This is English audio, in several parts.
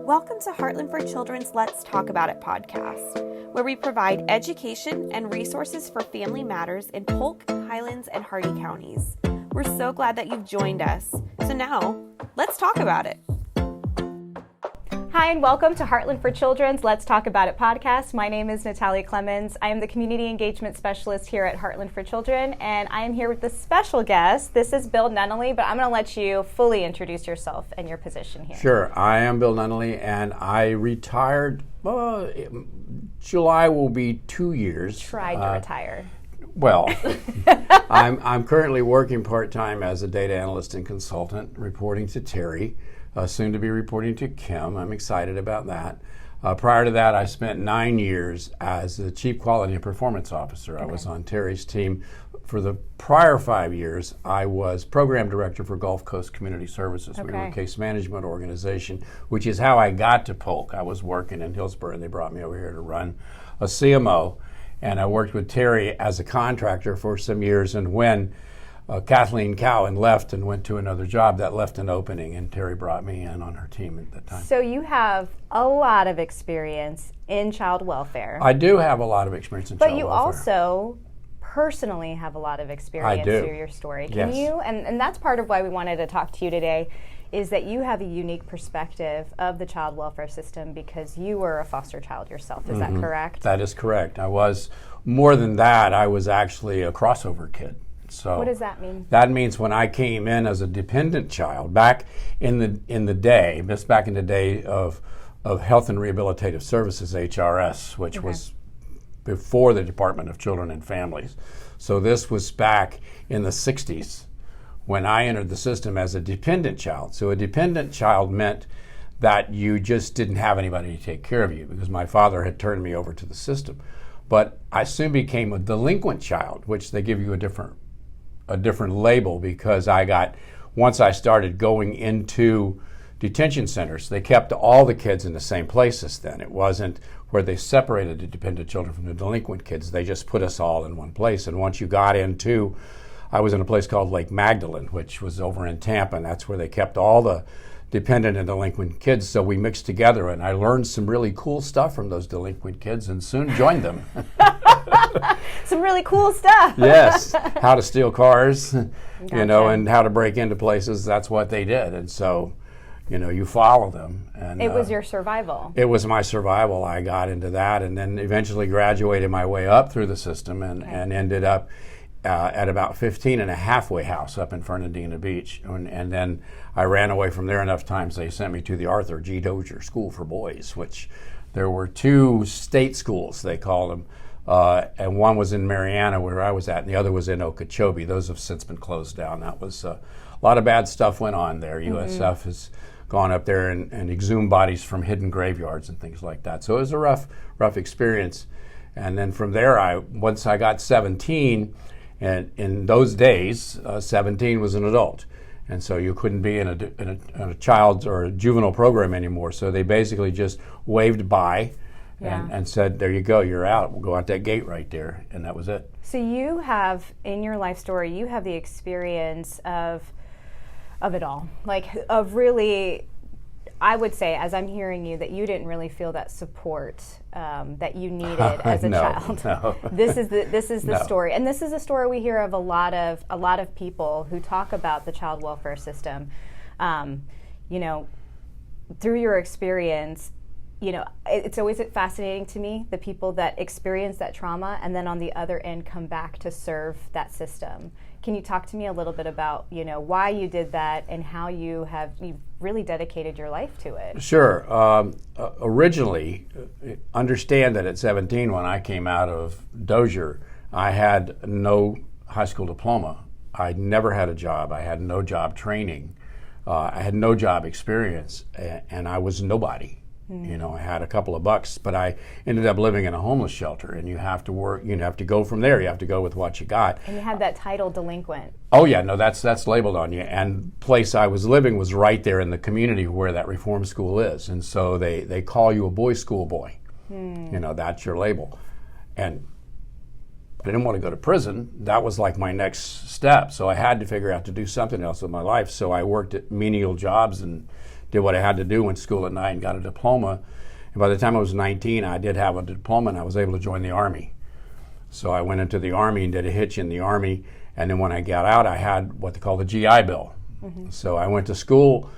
Welcome to Heartland for Children's Let's Talk About It podcast, where we provide education and resources for family matters in Polk, Highlands, and Hardee counties. We're so glad that you've joined us. So now, let's talk about it. Hi, and welcome to Heartland for Children's Let's Talk About It podcast. My name is Natalia Clemens. I am the Community Engagement Specialist here at Heartland for Children, and I am here with a special guest. This is Bill Nunnally, but I'm going to let you fully introduce yourself and your position here. Sure. I am Bill Nunnally, and I retired, July will be 2 years. Tried to retire. Well, I'm currently working part-time as a data analyst and consultant, reporting to Terry. Soon to be reporting to Kim. I'm excited about that. Prior to that, I spent 9 years as the Chief Quality and Performance Officer. Okay. I was on Terry's team. For the prior 5 years, I was Program Director for Gulf Coast Community Services. Okay. We were a case management organization, which is how I got to Polk. I was working in Hillsborough, and they brought me over here to run a CMO. And I worked with Terry as a contractor for some years, and when Kathleen Cowan left and went to another job, that left an opening, and Terry brought me in on her team at that time. So you have a lot of experience in child welfare. I do have a lot of experience in child welfare. But you also personally have a lot of experience through your story. Can you, and that's part of why we wanted to talk to you today, is that you have a unique perspective of the child welfare system because you were a foster child yourself. Is that correct? That is correct. I was, more than that, I was actually a crossover kid. So what does that mean? That means when I came in as a dependent child, back in the day of Health and Rehabilitative Services, HRS, which was before the Department of Children and Families. So this was back in the 60s when I entered the system as a dependent child. So a dependent child meant that you just didn't have anybody to take care of you because my father had turned me over to the system. But I soon became a delinquent child, which they give you a different label because once I started going into detention centers, they kept all the kids in the same places then. It wasn't where they separated the dependent children from the delinquent kids. They just put us all in one place. And once you got into, I was in a place called Lake Magdalene, which was over in Tampa, and that's where they kept all the dependent and delinquent kids. So we mixed together, and I learned some really cool stuff from those delinquent kids and soon joined them. Some really cool stuff. Yes, how to steal cars, and how to break into places. That's what they did. And so, you follow them. And it was your survival. It was my survival. I got into that and then eventually graduated my way up through the system and ended up at about 15 in a halfway house up in Fernandina Beach. And then I ran away from there enough times they sent me to the Arthur G. Dozier School for Boys, which there were two state schools, they called them. And one was in Marianna where I was at, and the other was in Okeechobee. Those have since been closed down. That was a lot of bad stuff went on there. USF has gone up there and exhumed bodies from hidden graveyards and things like that. So it was a rough experience. And then from there, once I got 17, and in those days, 17 was an adult. And so you couldn't be in a child's or a juvenile program anymore. So they basically just waved by and said, there you go, you're out. We'll go out that gate right there. And that was it. So you have, in your life story, you have the experience of it all. Of really, I would say, as I'm hearing you, that you didn't really feel that support that you needed as a child. No. This is the story, and this is a story we hear of a lot of people who talk about the child welfare system. Through your experience, it's always fascinating to me, the people that experience that trauma and then on the other end come back to serve that system. Can you talk to me a little bit about, why you did that and how you've really dedicated your life to it? Sure. Originally, understand that at 17 when I came out of Dozier, I had no high school diploma. I never had a job. I had no job training. I had no job experience, and I was nobody. I had a couple of bucks, but I ended up living in a homeless shelter, and you have to work, you have to go from there. You have to go with what you got. And you had that title delinquent. Oh yeah, no, that's labeled on you. And place I was living was right there in the community where that reform school is. And so they call you a boys' school boy. That's your label. And I didn't want to go to prison. That was like my next step. So I had to figure out to do something else with my life. So I worked at menial jobs and did what I had to do, went to school at night and got a diploma. And by the time I was 19, I did have a diploma and I was able to join the Army. So I went into the Army and did a hitch in the Army. And then when I got out, I had what they call the GI Bill. So I went to school,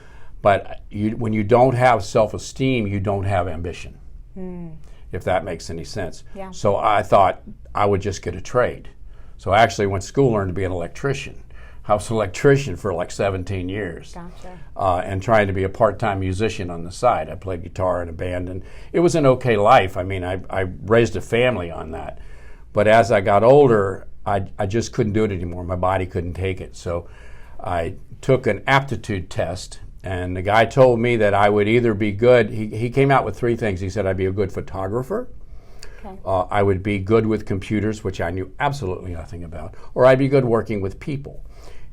but when you don't have self-esteem, you don't have ambition, if that makes any sense. Yeah. So I thought I would just get a trade. So I actually went to school, learned to be an electrician. I was an electrician for like 17 years. Gotcha. And trying to be a part-time musician on the side. I played guitar in a band, and it was an okay life. I mean, I raised a family on that. But as I got older, I just couldn't do it anymore. My body couldn't take it. So I took an aptitude test, and the guy told me that I would either be good. He came out with 3 things. He said I'd be a good photographer. Okay. I would be good with computers, which I knew absolutely nothing about, or I'd be good working with people.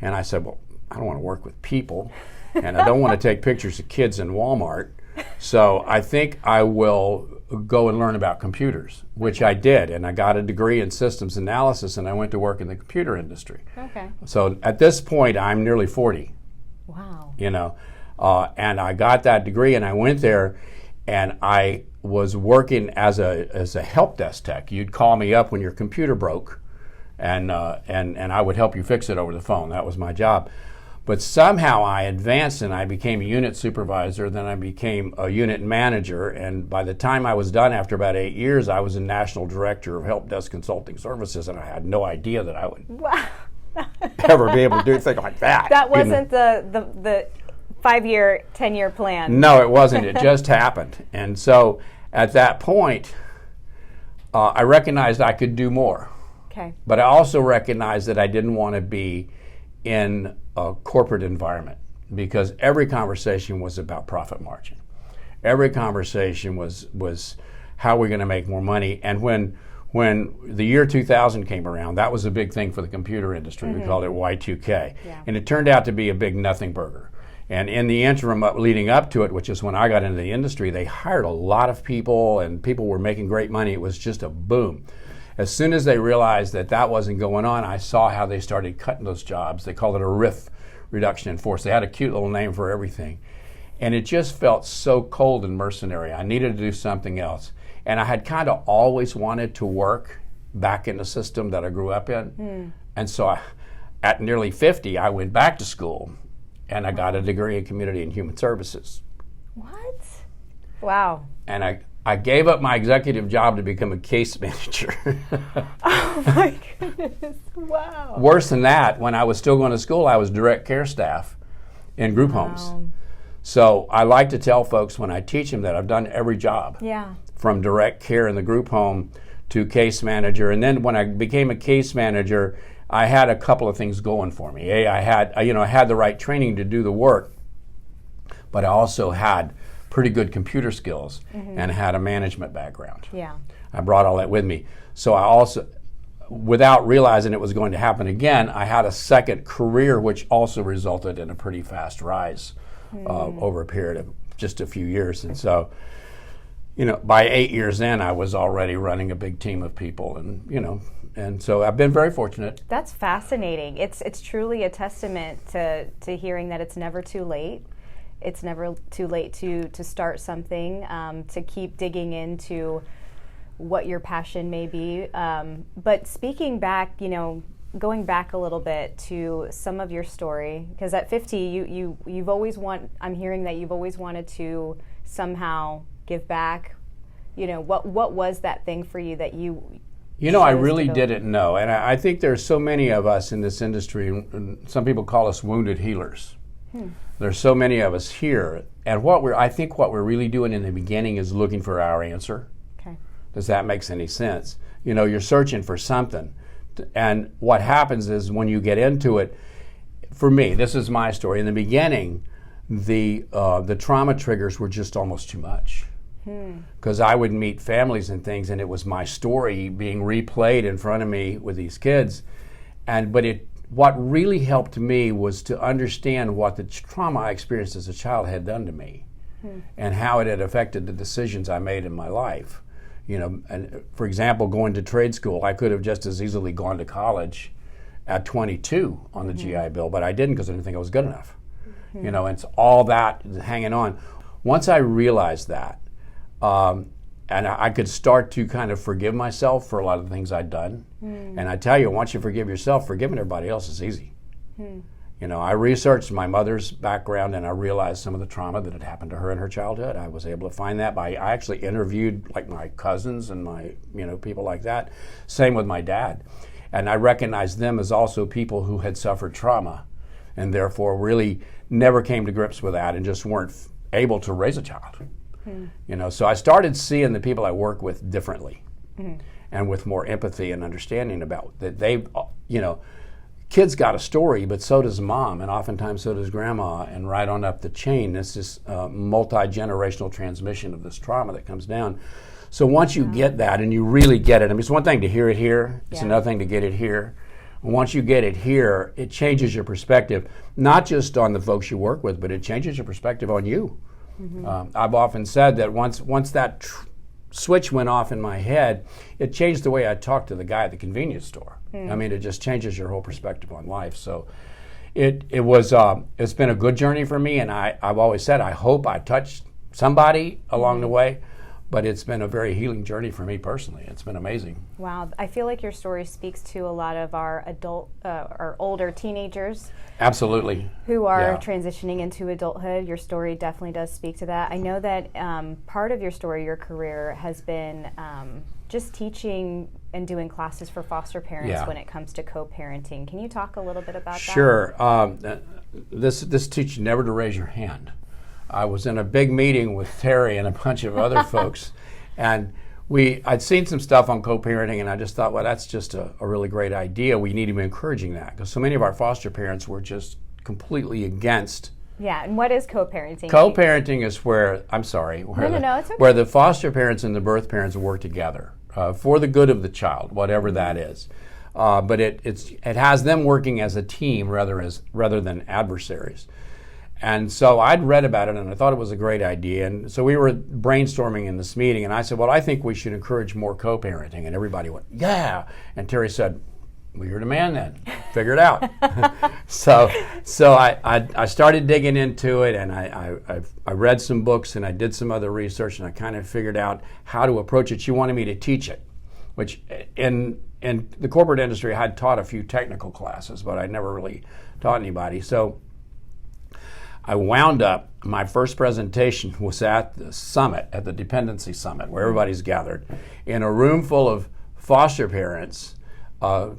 And I said, well, I don't want to work with people, and I don't want to take pictures of kids in Walmart, so I think I will go and learn about computers, which I did, and I got a degree in systems analysis, and I went to work in the computer industry. Okay. So at this point, I'm nearly 40. Wow. And I got that degree, and I went there, and I was working as a help desk tech. You'd call me up when your computer broke, and I would help you fix it over the phone. That was my job. But somehow I advanced and I became a unit supervisor, then I became a unit manager, and by the time I was done after about 8 years, I was a national director of help desk consulting services, and I had no idea that I would ever be able to do anything like that. That wasn't the 5-year, 10-year plan. No, it wasn't. It just happened. And so at that point, I recognized I could do more. Okay. But I also recognized that I didn't want to be in a corporate environment, because every conversation was about profit margin. Every conversation was how we're going to make more money. And when the year 2000 came around, that was a big thing for the computer industry. We called it Y2K. Yeah. And it turned out to be a big nothing burger. And in the interim leading up to it, which is when I got into the industry, they hired a lot of people and people were making great money. It was just a boom. As soon as they realized that that wasn't going on, I saw how they started cutting those jobs. They called it a RIF, reduction in force. They had a cute little name for everything. And it just felt so cold and mercenary. I needed to do something else. And I had kind of always wanted to work back in the system that I grew up in. And so at nearly 50, I went back to school and I got a degree in community and human services. What? Wow. And I gave up my executive job to become a case manager. Oh my goodness, wow. Worse than that, when I was still going to school, I was direct care staff in group homes. So I like to tell folks when I teach them that I've done every job. Yeah. From direct care in the group home to case manager. And then when I became a case manager, I had a couple of things going for me. I had the right training to do the work, but I also had pretty good computer skills and had a management background. Yeah. I brought all that with me. So I also, without realizing it was going to happen again, I had a second career which also resulted in a pretty fast rise over a period of just a few years. And so, by 8 years in, I was already running a big team of people, and so I've been very fortunate. That's fascinating. It's truly a testament to hearing that it's never too late. It's never too late to start something, to keep digging into what your passion may be. But speaking back, going back a little bit to some of your story, because at 50, you've always I'm hearing that you've always wanted to somehow give back. What was that thing for you that you? I really didn't know, and I think there's so many of us in this industry, and some people call us wounded healers. There's so many of us here, and I think what we're really doing in the beginning is looking for our answer. Okay. Does that make any sense? You're searching for something, and what happens is when you get into it, for me, this is my story. In the beginning, the trauma triggers were just almost too much, because I would meet families and things, and it was my story being replayed in front of me with these kids, what really helped me was to understand what the trauma I experienced as a child had done to me and how it had affected the decisions I made in my life. And for example, going to trade school, I could have just as easily gone to college at 22 on the GI Bill, but I didn't because I didn't think I was good enough. You know, and it's all that hanging on. Once I realized that, and I could start to kind of forgive myself for a lot of the things I'd done. And I tell you, once you forgive yourself, forgiving everybody else is easy. You know, I researched my mother's background, and I realized some of the trauma that had happened to her in her childhood. I was able to find that I actually interviewed like my cousins and my, people like that. Same with my dad. And I recognized them as also people who had suffered trauma and therefore really never came to grips with that and just weren't able to raise a child. So I started seeing the people I work with differently and with more empathy and understanding about that kids got a story, but so does mom, and oftentimes so does grandma, and right on up the chain. It's this multi-generational transmission of this trauma that comes down. So once you get that and you really get it, I mean, it's one thing to hear it here, it's another thing to get it here. Once you get it here, it changes your perspective, not just on the folks you work with, but it changes your perspective on you. I've often said that once that switch went off in my head, it changed the way I talked to the guy at the convenience store. I mean, it just changes your whole perspective on life. So it's been a good journey for me, and I've always said I hope I touched somebody along the way, but it's been a very healing journey for me personally. It's been amazing. Wow, I feel like your story speaks to a lot of our or older teenagers. Absolutely. Who are transitioning into adulthood. Your story definitely does speak to that. I know that part of your story, your career, has been just teaching and doing classes for foster parents when it comes to co-parenting. Can you talk a little bit about that? Sure. This teaches never to raise your hand. I was in a big meeting with Terry and a bunch of other folks, and I'd seen some stuff on co-parenting, and I just thought, well, that's just a really great idea. We need to be encouraging that, because so many of our foster parents were just completely against. Yeah, and what is co-parenting? Co-parenting is where, it's okay. Where the foster parents and the birth parents work together for the good of the child, whatever that is. But it has them working as a team rather than adversaries. And so I'd read about it, and I thought it was a great idea. And so we were brainstorming in this meeting, and I said, well, I think we should encourage more co-parenting. And everybody went, yeah. And Terry said, well, you're the man then. Figure it out. So I started digging into it, and I read some books, and I did some other research, and I kind of figured out how to approach it. She wanted me to teach it, which in the corporate industry, I had taught a few technical classes, but I never really taught anybody. So I wound up, my first presentation was at the summit, at the dependency summit, where everybody's gathered, in a room full of foster parents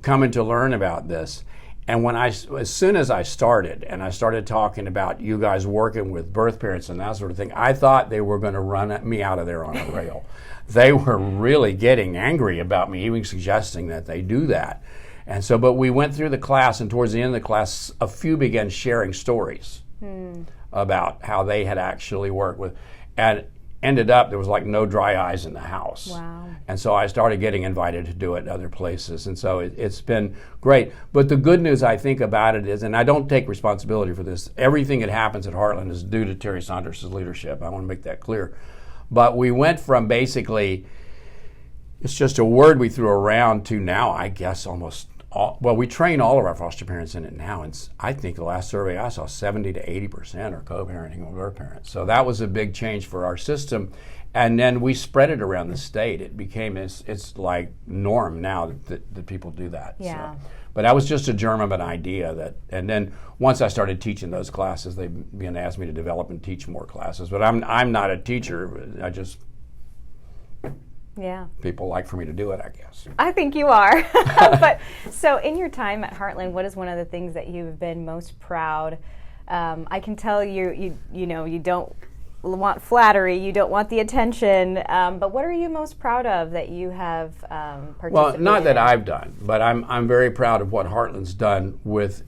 coming to learn about this. And as soon as I started, and I started talking about you guys working with birth parents and that sort of thing, I thought they were going to run me out of there on a rail. They were really getting angry about me even suggesting that they do that. And so, but we went through the class, and towards the end of the class, a few began sharing stories about how they had actually worked with, and ended up there was like no dry eyes in the house. Wow. And so I started getting invited to do it other places, and so it's been great. But the good news I think about it is, and I don't take responsibility for this, everything that happens at Heartland is due to Terry Saunders' leadership. I want to make that clear. But we went from basically, it's just a word we threw around, to now I guess almost we train all of our foster parents in it now, and I think the last survey I saw, 70 to 80% are co-parenting with birth parents. So that was a big change for our system, and then we spread it around the state. It became it's like norm now that people do that. Yeah. So, but that was just a germ of an idea and then once I started teaching those classes, they began to ask me to develop and teach more classes. But I'm not a teacher. I just. Yeah. People like for me to do it, I guess. I think you are. But so in your time at Heartland, what is one of the things that you've been most proud? I can tell you don't want flattery, you don't want the attention, but what are you most proud of that you have participated Well, not that in? I've done, but I'm very proud of what Heartland's done with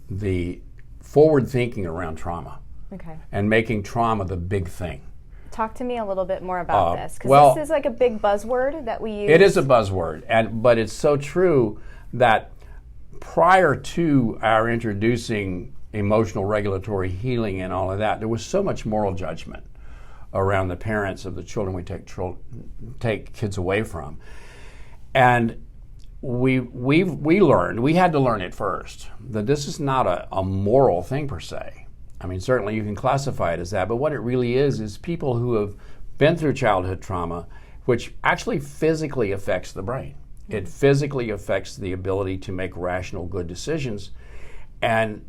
the forward thinking around trauma. Okay. And making trauma the big thing. Talk to me a little bit more about this, because this is like a big buzzword that we use. It is a buzzword, but it's so true that prior to our introducing emotional regulatory healing and all of that, there was so much moral judgment around the parents of the children we take kids away from. And we learned, we had to learn it first, that this is not a moral thing per se. I mean, certainly you can classify it as that, but what it really is people who have been through childhood trauma, which actually physically affects the brain. It physically affects the ability to make rational, good decisions. And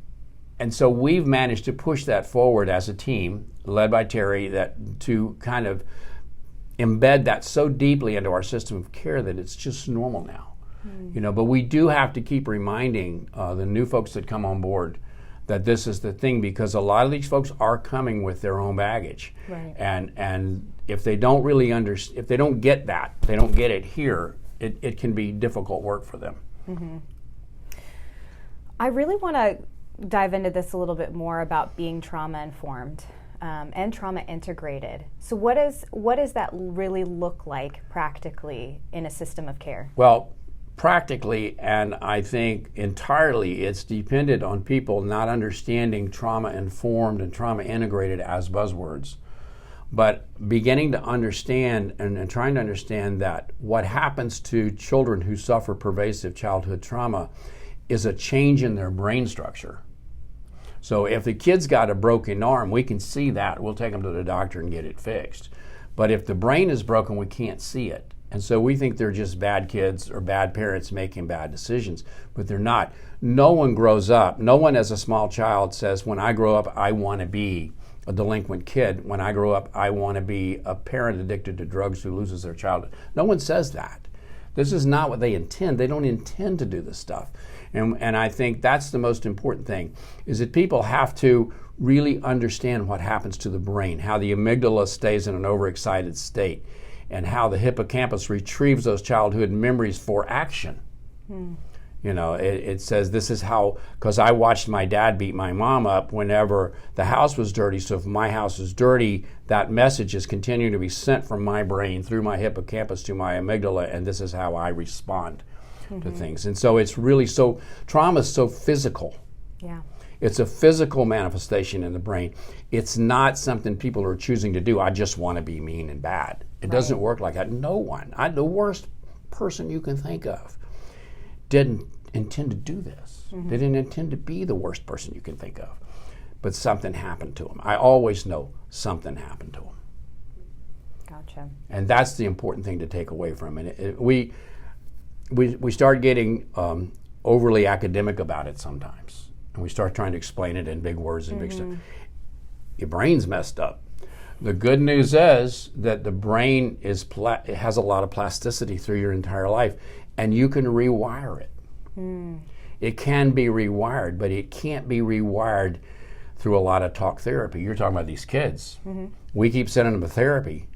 so we've managed to push that forward as a team, led by Terry, that to kind of embed that so deeply into our system of care that it's just normal now. But we do have to keep reminding the new folks that come on board that this is the thing, because a lot of these folks are coming with their own baggage. Right. And if they don't really if they don't get that, they don't get it here, it can be difficult work for them. Mm-hmm. I really want to dive into this a little bit more about being trauma informed and trauma integrated. So what does that really look like practically in a system of care? Well, practically, and I think entirely, it's dependent on people not understanding trauma informed and trauma integrated as buzzwords, but beginning to understand and trying to understand that what happens to children who suffer pervasive childhood trauma is a change in their brain structure. So if the kid's got a broken arm, we can see that. We'll take them to the doctor and get it fixed. But if the brain is broken, we can't see it. And so we think they're just bad kids or bad parents making bad decisions, but they're not. No one grows up. No one as a small child says, when I grow up, I want to be a delinquent kid. When I grow up, I want to be a parent addicted to drugs who loses their child. No one says that. This is not what they intend. They don't intend to do this stuff. And I think that's the most important thing, is that people have to really understand what happens to the brain, how the amygdala stays in an overexcited state, and how the hippocampus retrieves those childhood memories for action. It says this is how, because I watched my dad beat my mom up whenever the house was dirty, so if my house is dirty, that message is continuing to be sent from my brain through my hippocampus to my amygdala, and this is how I respond to things. And so it's really trauma is so physical. Yeah. It's a physical manifestation in the brain. It's not something people are choosing to do. I just want to be mean and bad. It doesn't work like that. No one, the worst person you can think of, didn't intend to do this. They didn't intend to be the worst person you can think of. But something happened to them. I always know something happened to them. Gotcha. And that's the important thing to take away from it. We start getting overly academic about it sometimes. And we start trying to explain it in big words and big stuff. Your brain's messed up. The good news is that the brain it has a lot of plasticity through your entire life, and you can rewire it. It can be rewired, but it can't be rewired through a lot of talk therapy. You're talking about these kids. We keep sending them to therapy.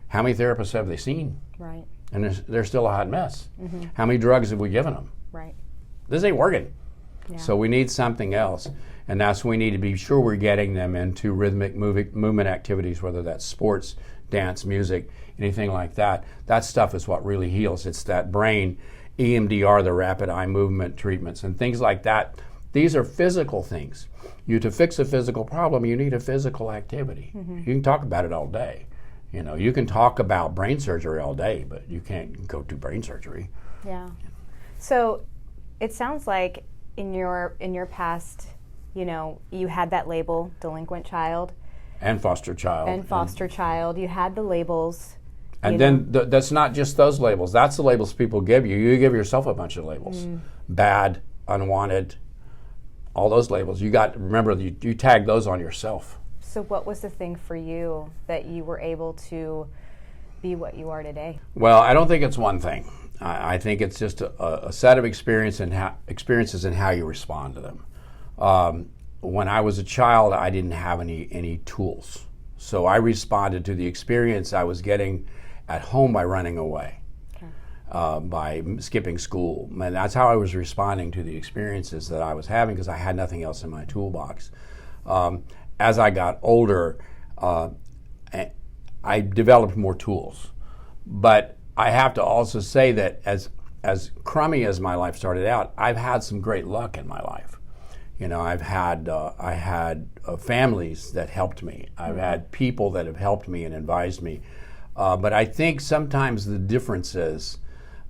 How many therapists have they seen? Right. And they're still a hot mess. How many drugs have we given them? Right. This ain't working. Yeah. So we need something else. And that's when we need to be sure we're getting them into rhythmic movement activities, whether that's sports, dance, music, anything like that. That stuff is what really heals. It's that brain, EMDR, the rapid eye movement treatments, and things like that. These are physical things. To fix a physical problem, you need a physical activity. You can talk about it all day. You can talk about brain surgery all day, but you can't go to brain surgery. Yeah. So it sounds like in your past, you had that label, delinquent child. And foster child. You had the labels. And then that's not just those labels. That's the labels people give you. You give yourself a bunch of labels. Bad, unwanted, all those labels. Remember, you tag those on yourself. So what was the thing for you that you were able to be what you are today? Well, I don't think it's one thing. I think it's just a set of experiences and how you respond to them. When I was a child, I didn't have any tools. So I responded to the experience I was getting at home by running away, by skipping school. And that's how I was responding to the experiences that I was having, because I had nothing else in my toolbox. As I got older, I developed more tools. But I have to also say that as crummy as my life started out, I've had some great luck in my life. I had families that helped me. I've had people that have helped me and advised me. But I think sometimes the difference is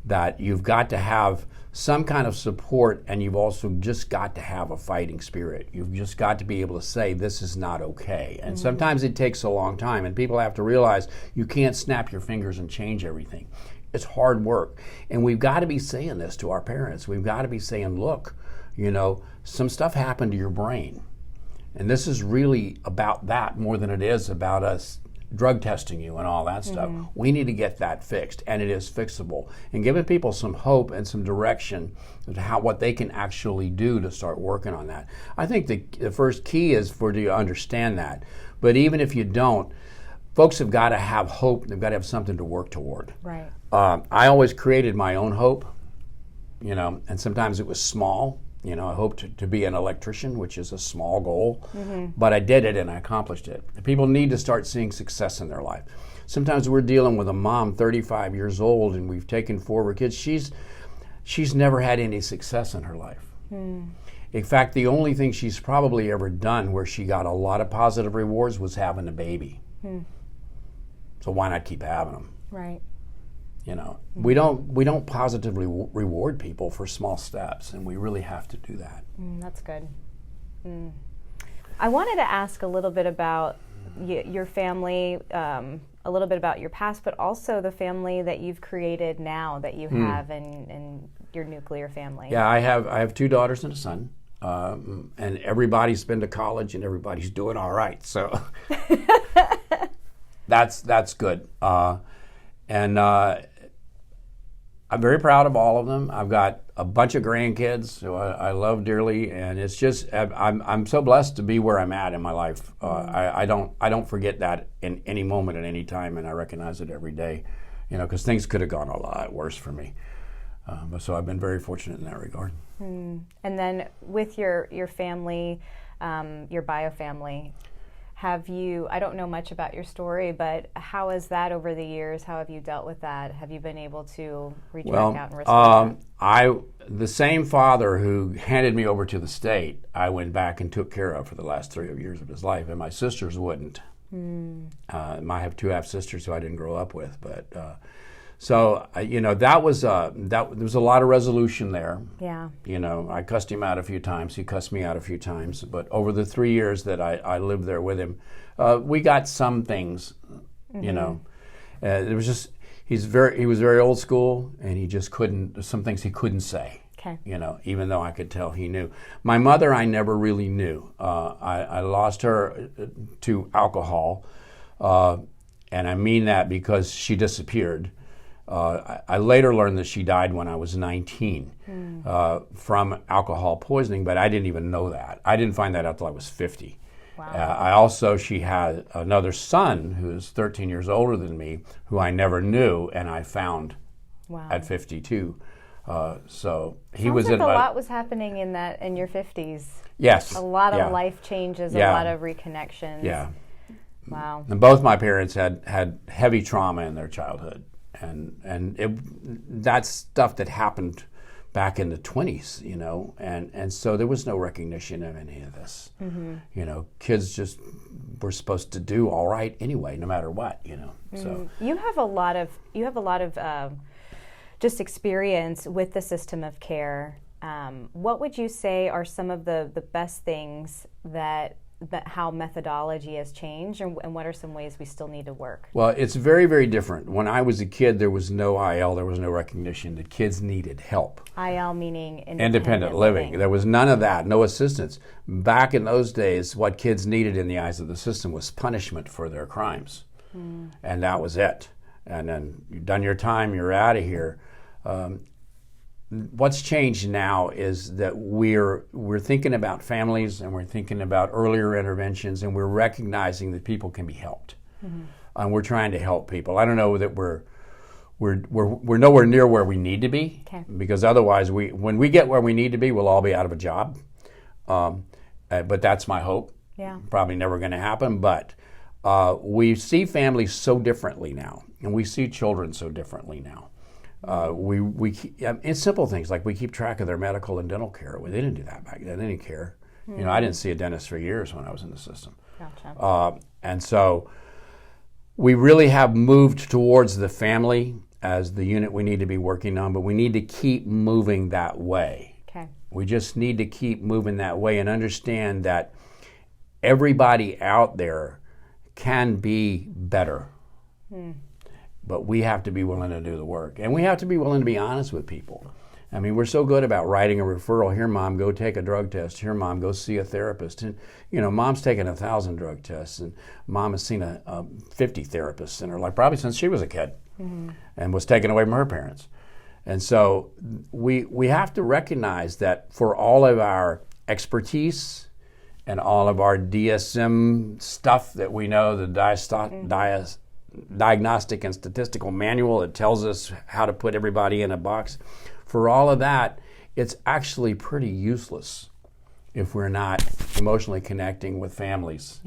that you've got to have some kind of support, and you've also just got to have a fighting spirit. You've just got to be able to say, this is not okay. And sometimes it takes a long time, and people have to realize you can't snap your fingers and change everything. It's hard work. And we've got to be saying this to our parents. We've got to be saying, look, some stuff happened to your brain. And this is really about that more than it is about us drug testing you and all that stuff. We need to get that fixed, and it is fixable. And giving people some hope and some direction as to what they can actually do to start working on that. I think the first key is for you to understand that. But even if you don't, folks have got to have hope. They've got to have something to work toward. Right. I always created my own hope, and sometimes it was small. I hoped to be an electrician, which is a small goal, but I did it and I accomplished it. People need to start seeing success in their life. Sometimes we're dealing with a mom, 35 years old, and we've taken 4 of her kids. She's never had any success in her life. In fact, the only thing she's probably ever done where she got a lot of positive rewards was having a baby. So why not keep having them? Right. We don't positively reward people for small steps, and we really have to do that. That's good. I wanted to ask a little bit about your family, a little bit about your past, but also the family that you've created now that you have in your nuclear family. Yeah, I have 2 daughters and a son, and everybody's been to college and everybody's doing all right. So that's good. And I'm very proud of all of them. I've got a bunch of grandkids who I love dearly, and it's just I'm so blessed to be where I'm at in my life. I don't forget that in any moment at any time, and I recognize it every day, because things could have gone a lot worse for me. So I've been very fortunate in that regard. And then with your family, your bio family, I don't know much about your story, but how is that over the years? How have you dealt with that? Have you been able to reach back out and respond? The same father who handed me over to the state, I went back and took care of for the last 3 years of his life, and my sisters wouldn't. I have 2 half-sisters who I didn't grow up with, but that was there was a lot of resolution there. Yeah. I cussed him out a few times. He cussed me out a few times. But over the 3 years that I lived there with him, we got some things. It was just he was very old school, and he just couldn't. There's some things he couldn't say. Okay. Even though I could tell he knew. My mother, I never really knew. I lost her to alcohol, and I mean that because she disappeared. I later learned that she died when I was 19 from alcohol poisoning, but I didn't even know that. I didn't find that out till I was 50. Wow. She had another son who's 13 years older than me, who I never knew, and I found at 52. So he was in a lot was happening in your 50s. Yes. A lot of life changes, a lot of reconnections. Yeah. Wow. And both my parents had heavy trauma in their childhood. And that's stuff that happened back in the 20s, and so there was no recognition of any of this. Kids just were supposed to do all right anyway, no matter what, So you have a lot of just experience with the system of care. What would you say are some of the best things that how methodology has changed, and what are some ways we still need to work? Well, it's very, very different. When I was a kid, there was no IL, there was no recognition that kids needed help. IL meaning independent living. There was none of that, no assistance. Back in those days, what kids needed in the eyes of the system was punishment for their crimes. And that was it. And then you've done your time, you're out of here. What's changed now is that we're thinking about families, and we're thinking about earlier interventions, and we're recognizing that people can be helped, and we're trying to help people. I don't know that we're nowhere near where we need to be, because otherwise, when we get where we need to be, we'll all be out of a job. But that's my hope. Yeah, probably never going to happen. But we see families so differently now, and we see children so differently now. It's simple things like we keep track of their medical and dental care. They didn't do that back then. They didn't care. I didn't see a dentist for years when I was in the system. Gotcha. And so we really have moved towards the family as the unit we need to be working on, but we need to keep moving that way. Okay. We just need to keep moving that way and understand that everybody out there can be better. But we have to be willing to do the work. And we have to be willing to be honest with people. I mean, we're so good about writing a referral. Here, Mom, go take a drug test. Here, Mom, go see a therapist. And, you know, Mom's taken 1,000 drug tests, and Mom has seen 50 therapists in her life, probably since she was a kid, and was taken away from her parents. And so we have to recognize that for all of our expertise and all of our DSM stuff that we know, the Diagnostic and Statistical Manual that tells us how to put everybody in a box, for all of that, it's actually pretty useless if we're not emotionally connecting with families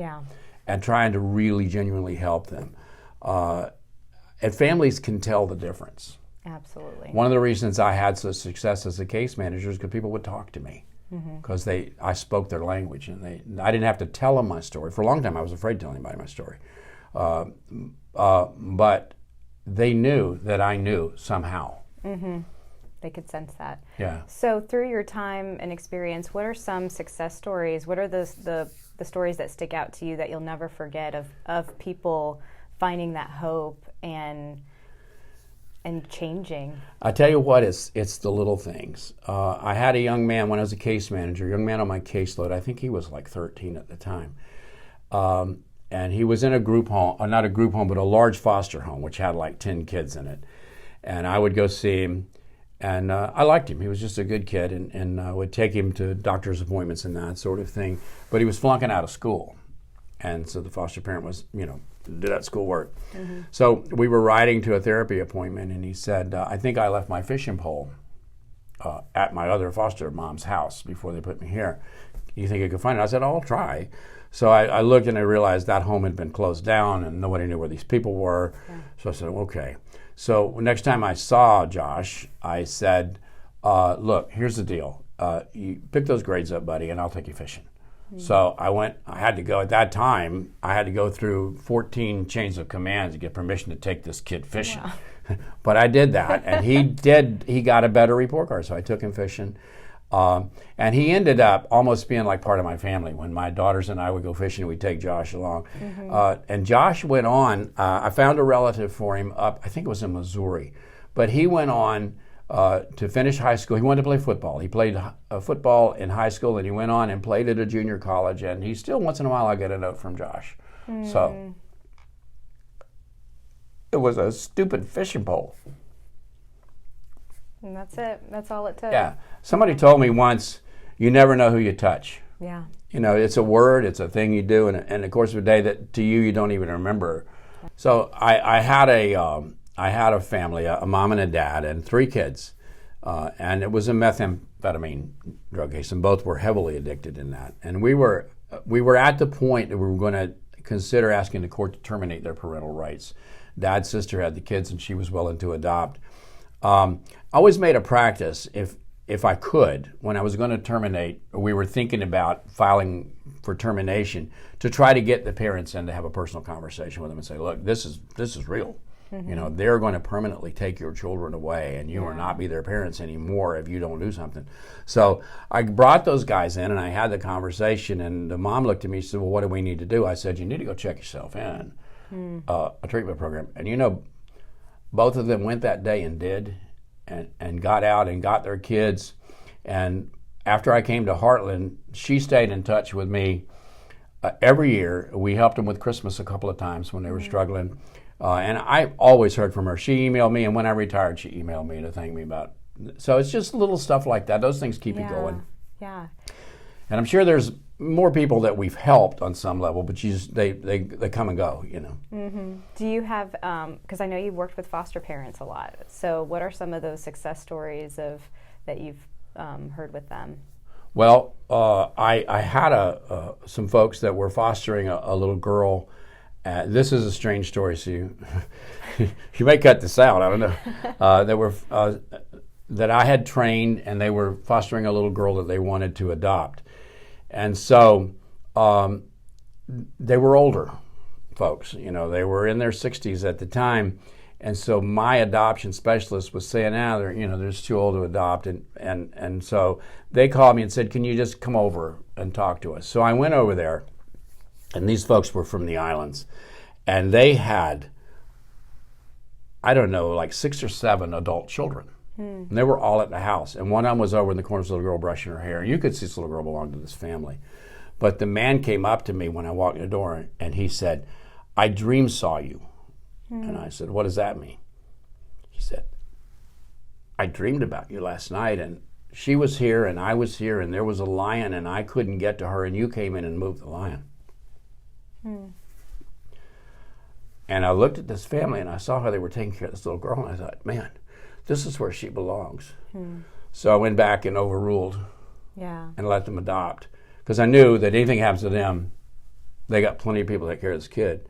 and trying to really genuinely help them. And families can tell the difference. Absolutely. One of the reasons I had such success as a case manager is because people would talk to me, because I spoke their language, and I didn't have to tell them my story. For a long time, I was afraid to tell anybody my story. But they knew that I knew somehow. They could sense that. Yeah. So through your time and experience, what are some success stories? What are the stories that stick out to you that you'll never forget of people finding that hope and changing? I tell you what, it's the little things. I had a young man when I was a case manager, a young man on my caseload. I think he was like 13 at the time. And he was in a group home, not a group home, but a large foster home, which had like 10 kids in it. And I would go see him, and I liked him. He was just a good kid, and I would take him to doctor's appointments and that sort of thing. But he was flunking out of school. And so the foster parent was, do that schoolwork. So we were riding to a therapy appointment, and he said, I think I left my fishing pole at my other foster mom's house before they put me here. You think you could find it? I said, I'll try. So I looked, and I realized that home had been closed down, and nobody knew where these people were. So I said, okay. So next time I saw Josh, I said, look, here's the deal. You pick those grades up, buddy, and I'll take you fishing. So I had to go, at that time, I had to go through 14 chains of commands to get permission to take this kid fishing. Wow. But I did that, and he got a better report card, so I took him fishing. And he ended up almost being like part of my family. When my daughters and I would go fishing, we'd take Josh along. And Josh went on, I found a relative for him up, I think it was in Missouri, but he went on to finish high school. He wanted to play football. He played football in high school, and he went on and played at a junior college, and he still, once in a while, I get a note from Josh. So it was a stupid fishing pole. And that's it. That's all it took. Yeah. Somebody told me once, you never know who you touch. Yeah. It's a word, it's a thing you do, and in the course of a day that to you don't even remember. So I had a family, a mom and a dad, and 3 kids, and it was a methamphetamine drug case, and both were heavily addicted in that. And we were at the point that we were going to consider asking the court to terminate their parental rights. Dad's sister had the kids, and she was willing to adopt. I always made a practice, if I could, when I was going to terminate, or we were thinking about filing for termination, to try to get the parents in to have a personal conversation with them and say, look, this is real. They're going to permanently take your children away, and you will not be their parents anymore if you don't do something. So I brought those guys in, and I had the conversation, and the mom looked at me and said, well, what do we need to do? I said, you need to go check yourself in a treatment program. And both of them went that day and did, and got out and got their kids. And after I came to Heartland, she stayed in touch with me every year. We helped them with Christmas a couple of times when they were struggling. And I always heard from her. She emailed me, and when I retired, she emailed me to thank me about it. So it's just little stuff like that. Those things keep you going. Yeah. And I'm sure there's more people that we've helped on some level, but they come and go, Do you have, because I know you've worked with foster parents a lot, so what are some of those success stories that you've heard with them? Well, I had some folks that were fostering a little girl. This is a strange story, so you may cut this out, I don't know. That I had trained, and they were fostering a little girl that they wanted to adopt. And so they were older folks, they were in their 60s at the time, And so my adoption specialist was saying, they're, they're just too old to adopt. And so they called me and said, can you just come over and talk to us? So I went over there, and these folks were from the islands, and they had, I don't know, like 6 or 7 adult children. And they were all at the house. And one of them was over in the corner, this little girl brushing her hair. You could see this little girl belonged to this family. But the man came up to me when I walked in the door, and he said, I dream saw you. And I said, what does that mean? He said, I dreamed about you last night, and she was here, and I was here, and there was a lion, and I couldn't get to her, and you came in and moved the lion. And I looked at this family, and I saw how they were taking care of this little girl, and I thought, man, this is where she belongs. So I went back and overruled and let them adopt, because I knew that anything happens to them, they got plenty of people that take care of this kid.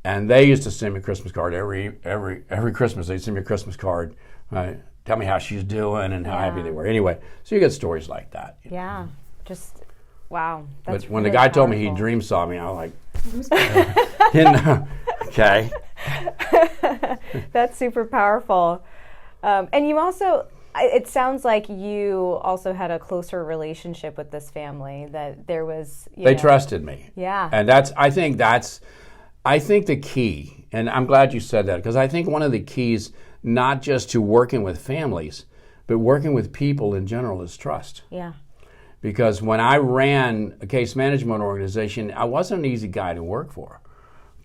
And they used to send me a Christmas card every Christmas. They'd send me a Christmas card, tell me how she's doing and how happy they were. Anyway, so you get stories like that. Yeah, just wow. That's but when really the guy powerful. told me he dream saw me, I was like, didn't know. Okay. That's super powerful. And you also, it sounds like you also had a closer relationship with this family, that there was, they trusted me. Yeah. And I think the key, and I'm glad you said that, because I think one of the keys, not just to working with families, but working with people in general, is trust. Yeah. Because when I ran a case management organization, I wasn't an easy guy to work for,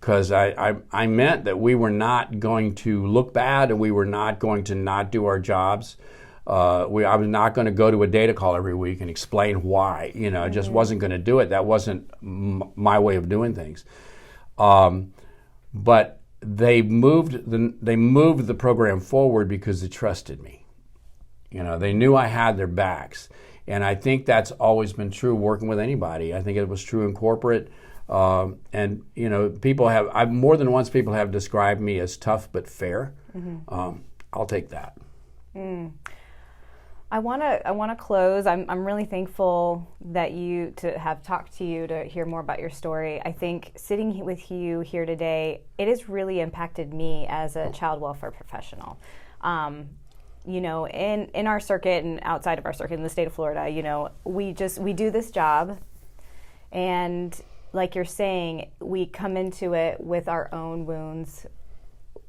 because I meant that we were not going to look bad, and we were not going to not do our jobs. I was not going to go to a data call every week and explain why. I just wasn't going to do it. That wasn't my way of doing things. But they moved the program forward because they trusted me. They knew I had their backs, and I think that's always been true working with anybody. I think it was true in corporate, and I've more than once people have described me as tough but fair. I'll take that. I want to close. I'm really thankful to have talked to you, to hear more about your story. I think sitting with you here today, it has really impacted me as a child welfare professional. In our circuit and outside of our circuit in the state of Florida, we do this job, and like you're saying, we come into it with our own wounds,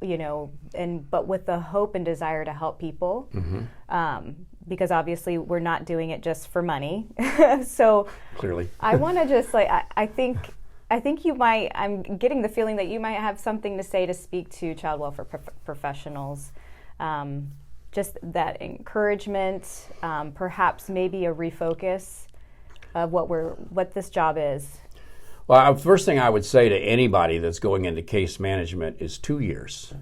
but with the hope and desire to help people. Because obviously we're not doing it just for money. So clearly, I want to just I think you might. I'm getting the feeling that you might have something to say to speak to child welfare professionals. Just that encouragement, perhaps maybe a refocus of what this job is. Well, first thing I would say to anybody that's going into case management is 2 years.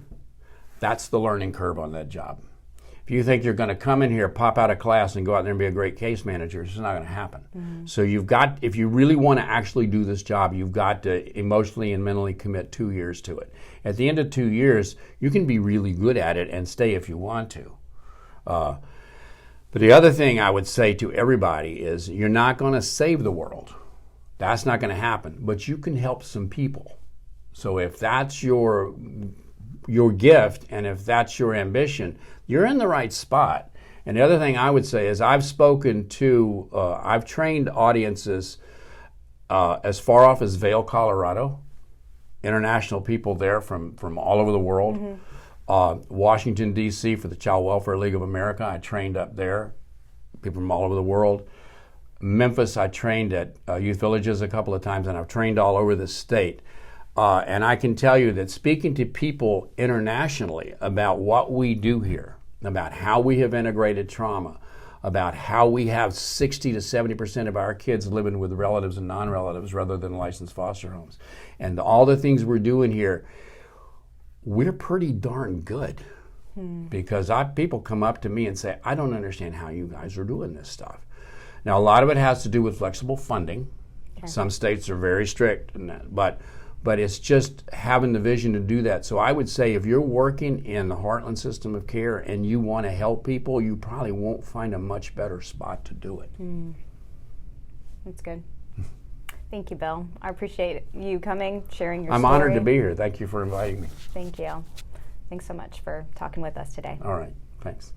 That's the learning curve on that job. If you think you're going to come in here, pop out of class, and go out there and be a great case manager, it's not going to happen. So if you really want to actually do this job, you've got to emotionally and mentally commit 2 years to it. At the end of 2 years, you can be really good at it and stay if you want to. But the other thing I would say to everybody is, you're not going to save the world. That's not going to happen. But you can help some people. So if that's your gift, and if that's your ambition, you're in the right spot. And the other thing I would say is, I've trained audiences as far off as Vail, Colorado, international people there from all over the world. Washington, D.C. for the Child Welfare League of America, I trained up there, people from all over the world. Memphis, I trained at youth villages a couple of times, and I've trained all over the state. And I can tell you that speaking to people internationally about what we do here, about how we have integrated trauma, about how we have 60 to 70% of our kids living with relatives and non-relatives rather than licensed foster homes, and all the things we're doing here, we're pretty darn good. Because people come up to me and say, I don't understand how you guys are doing this stuff. Now, a lot of it has to do with flexible funding. Okay. Some states are very strict in that, but it's just having the vision to do that. So I would say, if you're working in the Heartland system of care and you want to help people, you probably won't find a much better spot to do it. That's good. Thank you, Bill. I appreciate you coming, sharing your story. I'm honored to be here. Thank you for inviting me. Thank you. Thanks so much for talking with us today. All right. Thanks.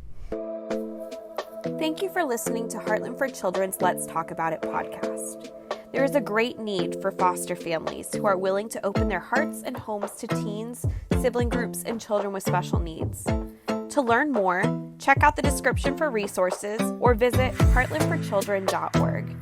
Thank you for listening to Heartland for Children's Let's Talk About It podcast. There is a great need for foster families who are willing to open their hearts and homes to teens, sibling groups, and children with special needs. To learn more, check out the description for resources or visit heartlandforchildren.org.